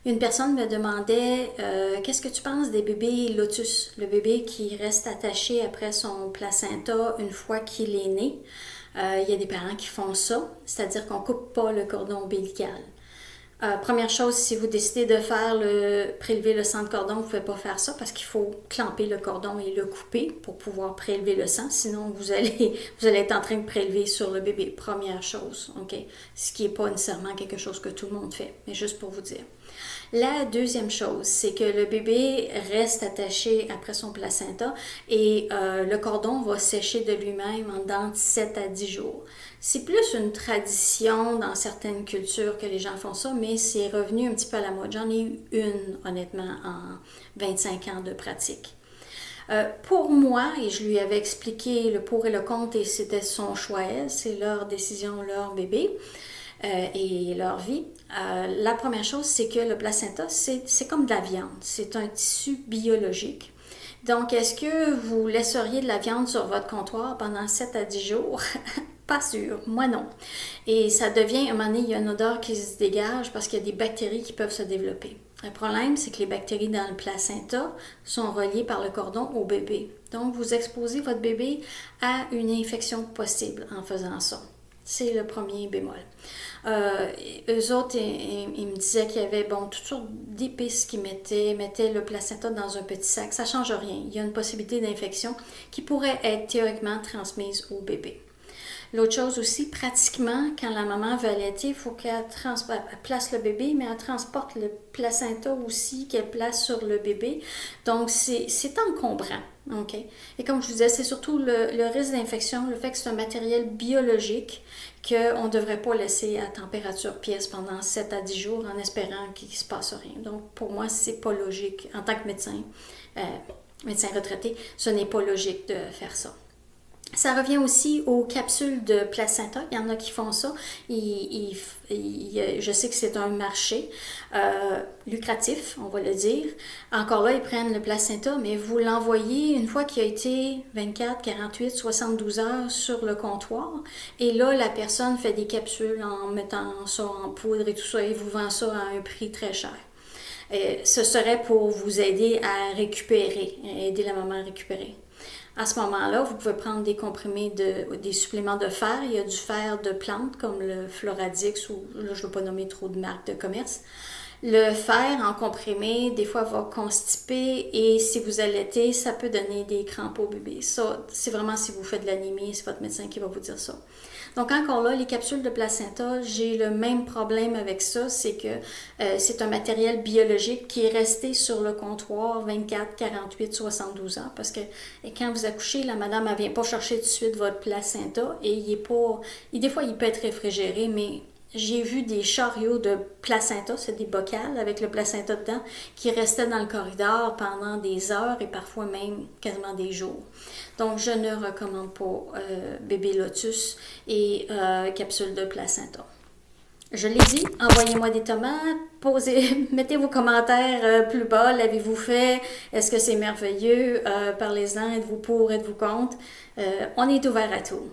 Une personne me demandait qu'est-ce que tu penses des bébés lotus, le bébé qui reste attaché après son placenta une fois qu'il est né. Il y a des parents qui font ça, c'est-à-dire qu'on ne coupe pas le cordon ombilical. Première chose, si vous décidez de prélever le sang de cordon, vous ne pouvez pas faire ça parce qu'il faut clamper le cordon et le couper pour pouvoir prélever le sang. Sinon, vous allez être en train de prélever sur le bébé. Première chose, ok? Ce qui n'est pas nécessairement quelque chose que tout le monde fait, mais juste pour vous dire. La deuxième chose, c'est que le bébé reste attaché après son placenta et le cordon va sécher de lui-même en dedans de 7 à 10 jours. C'est plus une tradition dans certaines cultures que les gens font ça, mais c'est revenu un petit peu à la mode. J'en ai eu une, honnêtement, en 25 ans de pratique. Pour moi, et je lui avais expliqué le pour et le contre, et c'était son choix, c'est leur décision, leur bébé et leur vie. La première chose, c'est que le placenta, c'est comme de la viande. C'est un tissu biologique. Donc, est-ce que vous laisseriez de la viande sur votre comptoir pendant 7 à 10 jours? Pas sûr, moi non. Et ça devient, à un moment donné, il y a une odeur qui se dégage parce qu'il y a des bactéries qui peuvent se développer. Le problème, c'est que les bactéries dans le placenta sont reliées par le cordon au bébé. Donc, vous exposez votre bébé à une infection possible en faisant ça. C'est le premier bémol. Eux autres, ils me disaient qu'il y avait toutes sortes d'épices qu'ils mettaient le placenta dans un petit sac. Ça ne change rien. Il y a une possibilité d'infection qui pourrait être théoriquement transmise au bébé. L'autre chose aussi, pratiquement, quand la maman veut allaiter, il faut qu'elle place le bébé, mais elle transporte le placenta aussi, qu'elle place sur le bébé. Donc, c'est encombrant. OK? Et comme je vous disais, c'est surtout le risque d'infection, le fait que c'est un matériel biologique qu'on ne devrait pas laisser à température pièce pendant 7 à 10 jours en espérant qu'il ne se passe rien. Donc, pour moi, c'est pas logique. En tant que médecin retraité, ce n'est pas logique de faire ça. Ça revient aussi aux capsules de placenta. Il y en a qui font ça. Je sais que c'est un marché lucratif, on va le dire. Encore là, ils prennent le placenta, mais vous l'envoyez une fois qu'il a été 24, 48, 72 heures sur le comptoir. Et là, la personne fait des capsules en mettant ça en poudre et tout ça et vous vend ça à un prix très cher. Ce serait pour vous aider à récupérer, aider la maman à récupérer. À ce moment-là, vous pouvez prendre des comprimés, des suppléments de fer. Il y a du fer de plantes comme le Floradix ou là, je ne veux pas nommer trop de marques de commerce. Le fer en comprimé, des fois, va constiper et si vous allaitez, ça peut donner des crampes au bébé. Ça, c'est vraiment si vous faites de l'anémie, c'est votre médecin qui va vous dire ça. Donc, encore là, les capsules de placenta, j'ai le même problème avec ça, c'est que c'est un matériel biologique qui est resté sur le comptoir 24, 48, 72 heures parce que quand vous accouchez, la madame, elle ne vient pas chercher tout de suite votre placenta et des fois, il peut être réfrigéré, mais j'ai vu des chariots de placenta, c'est des bocals avec le placenta dedans, qui restaient dans le corridor pendant des heures et parfois même quasiment des jours. Donc, je ne recommande pas bébé lotus et capsule de placenta. Je l'ai dit, envoyez-moi des tomates, mettez vos commentaires plus bas, l'avez-vous fait, est-ce que c'est merveilleux, parlez-en, êtes-vous pour, êtes-vous contre, on est ouvert à tout.